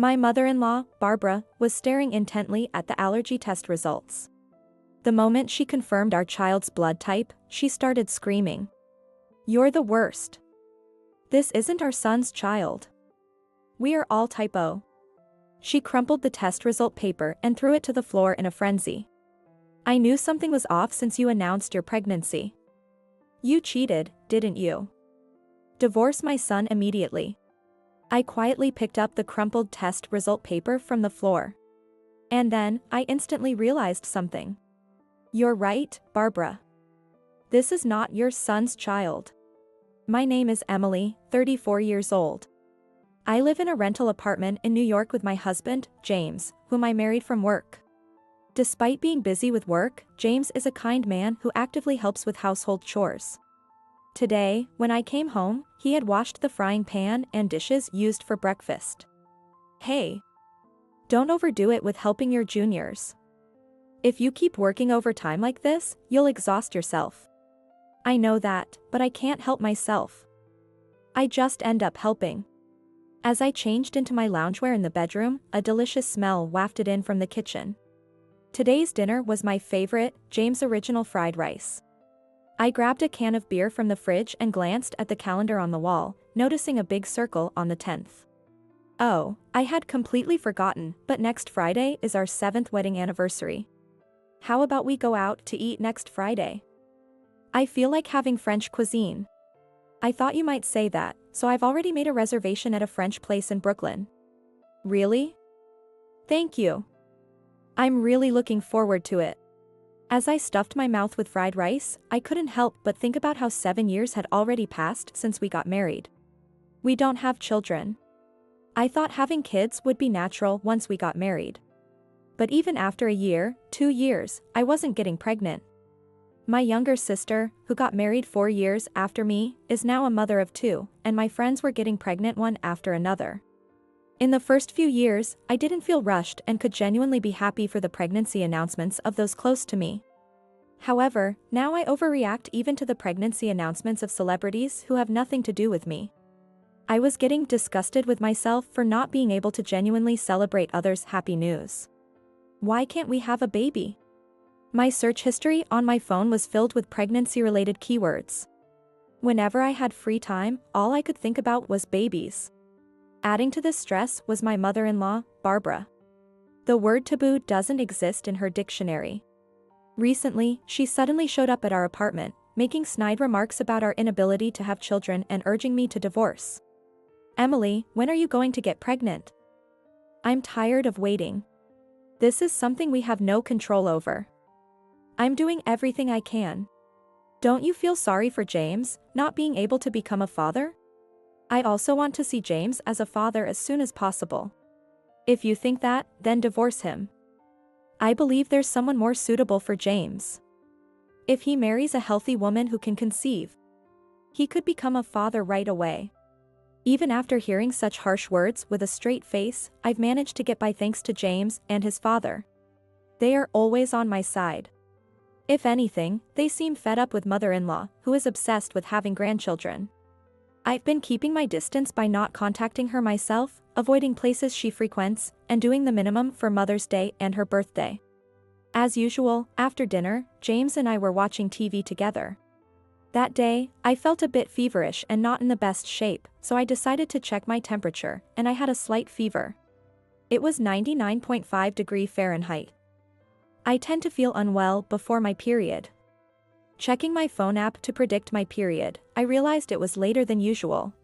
My mother-in-law, Barbara, was staring intently at the allergy test results. The moment she confirmed our child's blood type, she started screaming. "You're the worst. This isn't our son's child. We are all type O." She crumpled the test result paper and threw it to the floor in a frenzy. "I knew something was off since you announced your pregnancy. You cheated, didn't you? Divorce my son immediately." I quietly picked up the crumpled test result paper from the floor. And then, I instantly realized something. "You're right, Barbara. This is not your son's child. My name is Emily, 34 years old. I live in a rental apartment in New York with my husband, James, whom I married from work. Despite being busy with work, James is a kind man who actively helps with household chores. Today, when I came home, he had washed the frying pan and dishes used for breakfast. Hey! Don't overdo it with helping your juniors. If you keep working overtime like this, you'll exhaust yourself. I know that, but I can't help myself. I just end up helping." As I changed into my loungewear in the bedroom, a delicious smell wafted in from the kitchen. Today's dinner was my favorite, James' original fried rice. I grabbed a can of beer from the fridge and glanced at the calendar on the wall, noticing a big circle on the 10th. Oh, I had completely forgotten, but next Friday is our 7th wedding anniversary. How about we go out to eat next Friday? I feel like having French cuisine. I thought you might say that, so I've already made a reservation at a French place in Brooklyn. Really? Thank you. I'm really looking forward to it. As I stuffed my mouth with fried rice, I couldn't help but think about how 7 years had already passed since we got married. We don't have children. I thought having kids would be natural once we got married. But even after a year, 2 years, I wasn't getting pregnant. My younger sister, who got married 4 years after me, is now a mother of 2, and my friends were getting pregnant one after another. In the first few years, I didn't feel rushed and could genuinely be happy for the pregnancy announcements of those close to me. However, now I overreact even to the pregnancy announcements of celebrities who have nothing to do with me. I was getting disgusted with myself for not being able to genuinely celebrate others' happy news. Why can't we have a baby? My search history on my phone was filled with pregnancy-related keywords. Whenever I had free time, all I could think about was babies. Adding to this stress was my mother-in-law, Barbara. The word taboo doesn't exist in her dictionary. Recently, she suddenly showed up at our apartment, making snide remarks about our inability to have children and urging me to divorce. "Emily, when are you going to get pregnant? I'm tired of waiting. This is something we have no control over. I'm doing everything I can. Don't you feel sorry for James, not being able to become a father? I also want to see James as a father as soon as possible. If you think that, then divorce him. I believe there's someone more suitable for James. If he marries a healthy woman who can conceive, he could become a father right away." Even after hearing such harsh words with a straight face, I've managed to get by thanks to James and his father. They are always on my side. If anything, they seem fed up with mother-in-law, who is obsessed with having grandchildren. I've been keeping my distance by not contacting her myself, avoiding places she frequents, and doing the minimum for Mother's Day and her birthday. As usual, after dinner, James and I were watching TV together. That day, I felt a bit feverish and not in the best shape, so I decided to check my temperature, and I had a slight fever. It was 99.5 degrees Fahrenheit. I tend to feel unwell before my period. Checking my phone app to predict my period, I realized it was later than usual.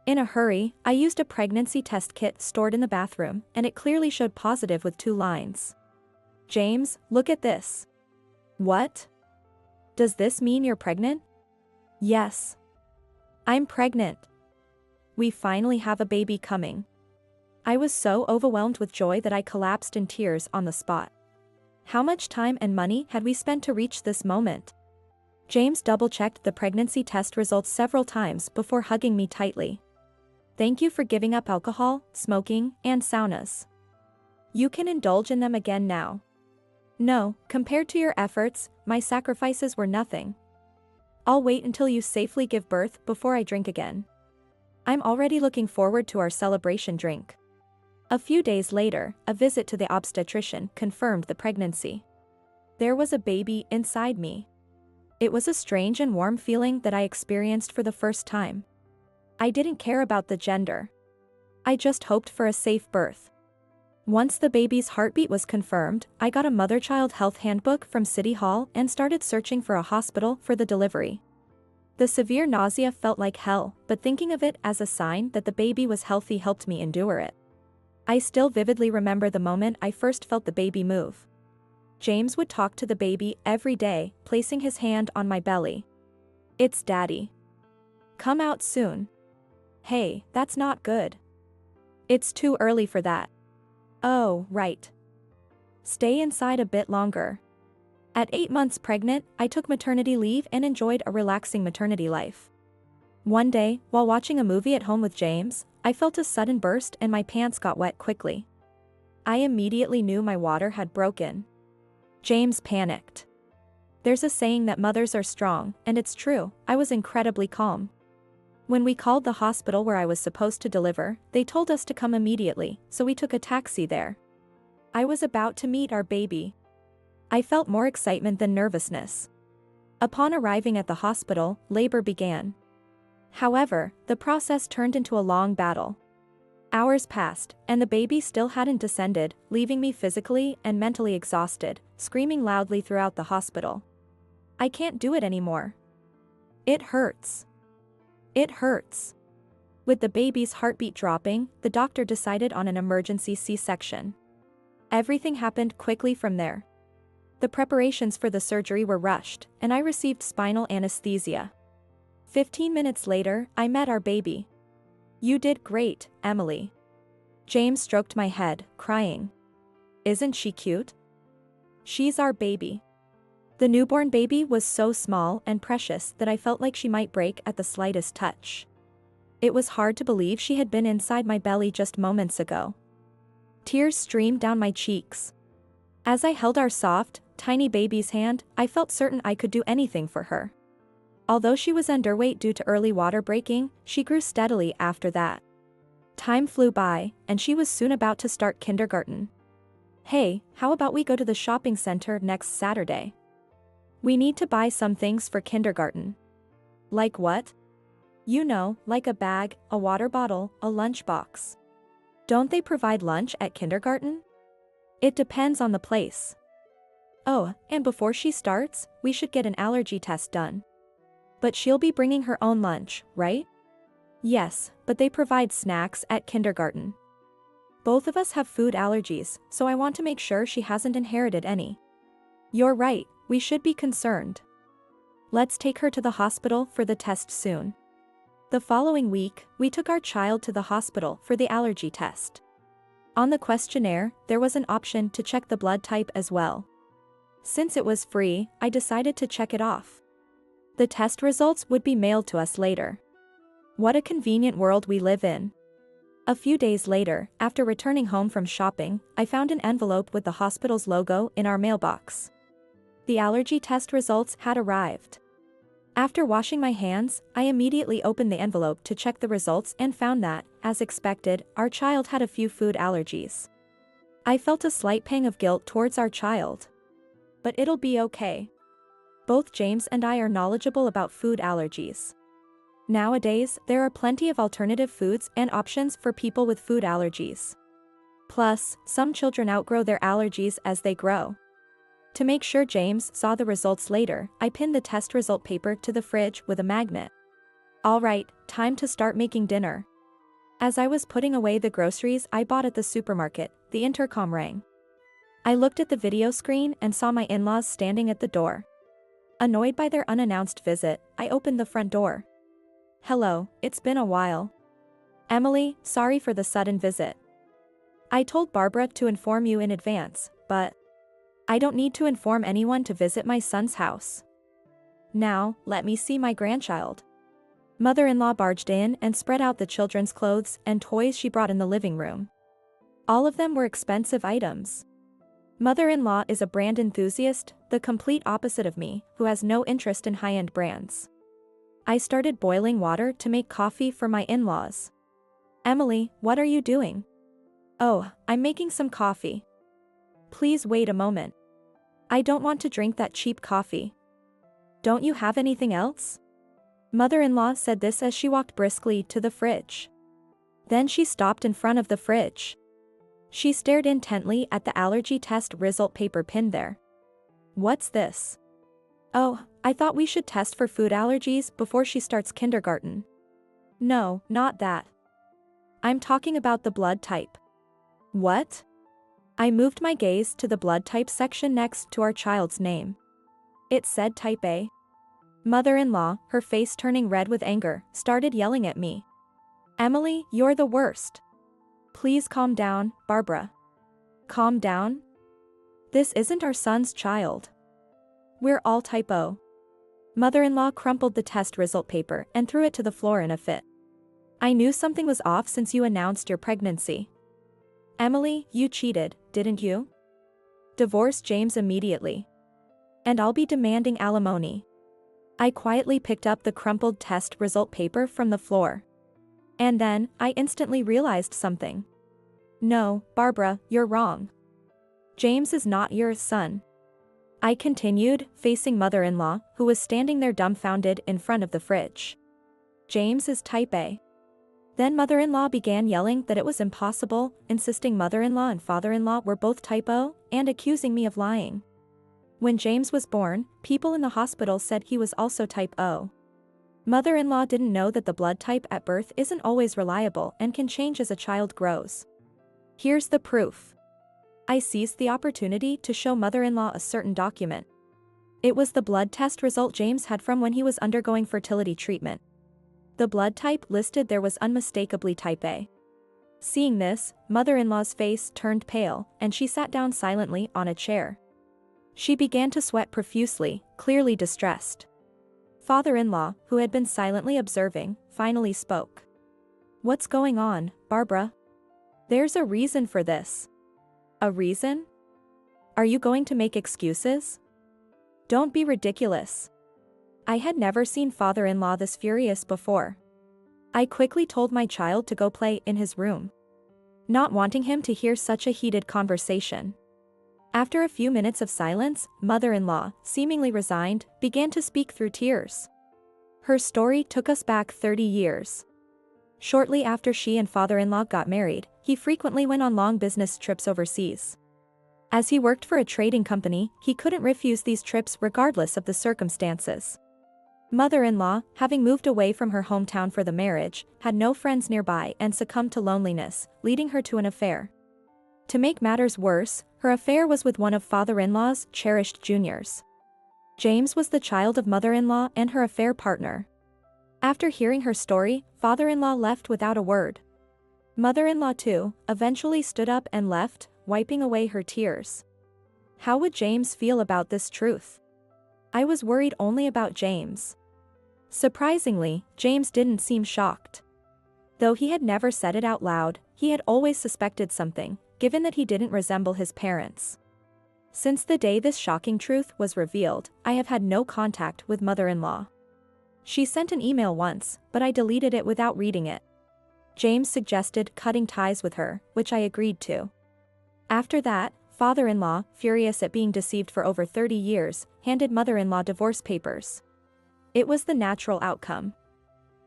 In a hurry, I used a pregnancy test kit stored in the bathroom, and it clearly showed positive with 2 lines. "James, look at this." "What? Does this mean you're pregnant?" "Yes. I'm pregnant. We finally have a baby coming." I was so overwhelmed with joy that I collapsed in tears on the spot. How much time and money had we spent to reach this moment? James double-checked the pregnancy test results several times before hugging me tightly. "Thank you for giving up alcohol, smoking, and saunas. You can indulge in them again now." "No, compared to your efforts, my sacrifices were nothing. I'll wait until you safely give birth before I drink again. I'm already looking forward to our celebration drink." A few days later, a visit to the obstetrician confirmed the pregnancy. There was a baby inside me. It was a strange and warm feeling that I experienced for the first time. I didn't care about the gender. I just hoped for a safe birth. Once the baby's heartbeat was confirmed, I got a mother-child health handbook from City Hall and started searching for a hospital for the delivery. The severe nausea felt like hell, but thinking of it as a sign that the baby was healthy helped me endure it. I still vividly remember the moment I first felt the baby move. James would talk to the baby every day, placing his hand on my belly. "It's Daddy. Come out soon. Hey, that's not good. It's too early for that. Oh, right. Stay inside a bit longer." At 8 months pregnant, I took maternity leave and enjoyed a relaxing maternity life. One day, while watching a movie at home with James, I felt a sudden burst and my pants got wet quickly. I immediately knew my water had broken. James panicked. There's a saying that mothers are strong, and it's true. I was incredibly calm. When we called the hospital where I was supposed to deliver, they told us to come immediately, so we took a taxi there. I was about to meet our baby. I felt more excitement than nervousness. Upon arriving at the hospital, labor began. However, the process turned into a long battle. Hours passed, and the baby still hadn't descended, leaving me physically and mentally exhausted, screaming loudly throughout the hospital. "I can't do it anymore. It hurts. It hurts." With the baby's heartbeat dropping, the doctor decided on an emergency C-section. Everything happened quickly from there. The preparations for the surgery were rushed, and I received spinal anesthesia. 15 minutes later, I met our baby. "You did great, Emily." James stroked my head, crying. "Isn't she cute? She's our baby." The newborn baby was so small and precious that I felt like she might break at the slightest touch. It was hard to believe she had been inside my belly just moments ago. Tears streamed down my cheeks. As I held our soft, tiny baby's hand, I felt certain I could do anything for her. Although she was underweight due to early water breaking, she grew steadily after that. Time flew by, and she was soon about to start kindergarten. "Hey, how about we go to the shopping center next Saturday? We need to buy some things for kindergarten." "Like what?" "You know, like a bag, a water bottle, a lunchbox." "Don't they provide lunch at kindergarten?" "It depends on the place." "Oh, and before she starts, we should get an allergy test done." "But she'll be bringing her own lunch, right?" "Yes, but they provide snacks at kindergarten." "Both of us have food allergies, so I want to make sure she hasn't inherited any." "You're right, we should be concerned. Let's take her to the hospital for the test soon." The following week, we took our child to the hospital for the allergy test. On the questionnaire, there was an option to check the blood type as well. Since it was free, I decided to check it off. The test results would be mailed to us later. What a convenient world we live in. A few days later, after returning home from shopping, I found an envelope with the hospital's logo in our mailbox. The allergy test results had arrived. After washing my hands, I immediately opened the envelope to check the results and found that, as expected, our child had a few food allergies. I felt a slight pang of guilt towards our child. But it'll be okay. Both James and I are knowledgeable about food allergies. Nowadays, there are plenty of alternative foods and options for people with food allergies. Plus, some children outgrow their allergies as they grow. To make sure James saw the results later, I pinned the test result paper to the fridge with a magnet. All right, time to start making dinner. As I was putting away the groceries I bought at the supermarket, the intercom rang. I looked at the video screen and saw my in-laws standing at the door. Annoyed by their unannounced visit, I opened the front door. "Hello, it's been a while. Emily, sorry for the sudden visit. I told Barbara to inform you in advance, but I don't need to inform anyone to visit my son's house. Now, let me see my grandchild." Mother-in-law barged in and spread out the children's clothes and toys she brought in the living room. All of them were expensive items. Mother-in-law is a brand enthusiast, the complete opposite of me, who has no interest in high-end brands. I started boiling water to make coffee for my in-laws. "Emily, what are you doing?" Oh, I'm making some coffee. Please wait a moment. I don't want to drink that cheap coffee. Don't you have anything else? Mother-in-law said this as she walked briskly to the fridge. Then she stopped in front of the fridge. She stared intently at the allergy test result paper pinned there. What's this? Oh, I thought we should test for food allergies before she starts kindergarten. No, not that. I'm talking about the blood type. What? I moved my gaze to the blood type section next to our child's name. It said type A. Mother-in-law, her face turning red with anger, started yelling at me. Emily, you're the worst. Please calm down, Barbara. Calm down? This isn't our son's child. We're all type O. Mother-in-law crumpled the test result paper and threw it to the floor in a fit. I knew something was off since you announced your pregnancy. Emily, you cheated, didn't you? Divorce James immediately. And I'll be demanding alimony. I quietly picked up the crumpled test result paper from the floor. And then, I instantly realized something. No, Barbara, you're wrong. James is not your son. I continued, facing mother-in-law, who was standing there dumbfounded in front of the fridge. James is type A. Then mother-in-law began yelling that it was impossible, insisting mother-in-law and father-in-law were both type O, and accusing me of lying. When James was born, people in the hospital said he was also type O. Mother-in-law didn't know that the blood type at birth isn't always reliable and can change as a child grows. Here's the proof. I seized the opportunity to show mother-in-law a certain document. It was the blood test result James had from when he was undergoing fertility treatment. The blood type listed there was unmistakably type A. Seeing this, mother-in-law's face turned pale, and she sat down silently on a chair. She began to sweat profusely, clearly distressed. Father-in-law, who had been silently observing, finally spoke. What's going on, Barbara? There's a reason for this. A reason? Are you going to make excuses? Don't be ridiculous. I had never seen father-in-law this furious before. I quickly told my child to go play in his room, not wanting him to hear such a heated conversation. After a few minutes of silence, mother-in-law, seemingly resigned, began to speak through tears. Her story took us back 30 years. Shortly after she and father-in-law got married, he frequently went on long business trips overseas. As he worked for a trading company, he couldn't refuse these trips regardless of the circumstances. Mother-in-law, having moved away from her hometown for the marriage, had no friends nearby and succumbed to loneliness, leading her to an affair. To make matters worse, her affair was with one of father-in-law's cherished juniors. James was the child of mother-in-law and her affair partner. After hearing her story, father-in-law left without a word. Mother-in-law too, eventually stood up and left, wiping away her tears. How would James feel about this truth? I was worried only about James. Surprisingly, James didn't seem shocked. Though he had never said it out loud, he had always suspected something, given that he didn't resemble his parents. Since the day this shocking truth was revealed, I have had no contact with mother-in-law. She sent an email once, but I deleted it without reading it. James suggested cutting ties with her, which I agreed to. After that, father-in-law, furious at being deceived for over 30 years, handed mother-in-law divorce papers. It was the natural outcome.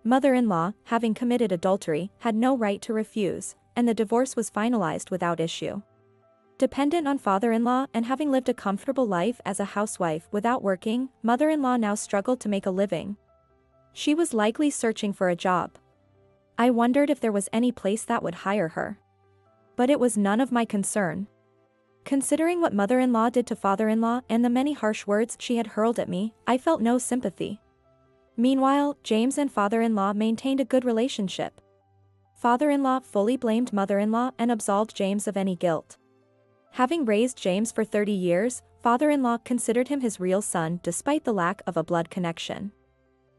Mother-in-law, having committed adultery, had no right to refuse, and the divorce was finalized without issue. Dependent on father-in-law and having lived a comfortable life as a housewife without working, mother-in-law now struggled to make a living. She was likely searching for a job. I wondered if there was any place that would hire her. But it was none of my concern. Considering what mother-in-law did to father-in-law and the many harsh words she had hurled at me, I felt no sympathy. Meanwhile, James and father-in-law maintained a good relationship. Father-in-law fully blamed mother-in-law and absolved James of any guilt. Having raised James for 30 years, father-in-law considered him his real son despite the lack of a blood connection.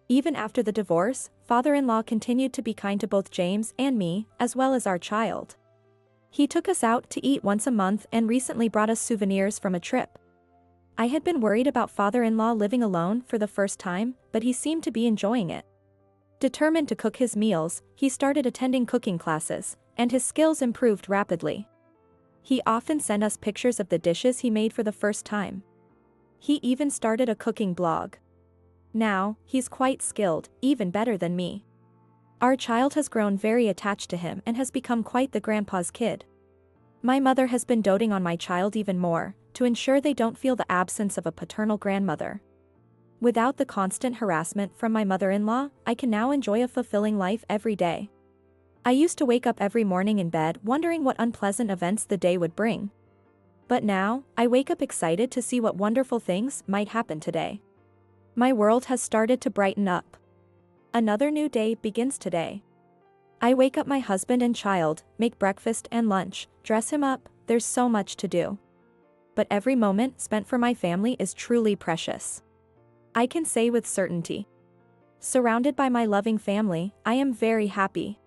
Even after the divorce, father-in-law continued to be kind to both James and me, as well as our child. He took us out to eat once a month and recently brought us souvenirs from a trip. I had been worried about father-in-law living alone for the first time, but he seemed to be enjoying it. Determined to cook his meals, he started attending cooking classes, and his skills improved rapidly. He often sent us pictures of the dishes he made for the first time. He even started a cooking blog. Now, he's quite skilled, even better than me. Our child has grown very attached to him and has become quite the grandpa's kid. My mother has been doting on my child even more, to ensure they don't feel the absence of a paternal grandmother. Without the constant harassment from my mother-in-law, I can now enjoy a fulfilling life every day. I used to wake up every morning in bed wondering what unpleasant events the day would bring. But now, I wake up excited to see what wonderful things might happen today. My world has started to brighten up. Another new day begins today. I wake up my husband and child, make breakfast and lunch, dress him up, there's so much to do. But every moment spent for my family is truly precious. I can say with certainty. Surrounded by my loving family, I am very happy.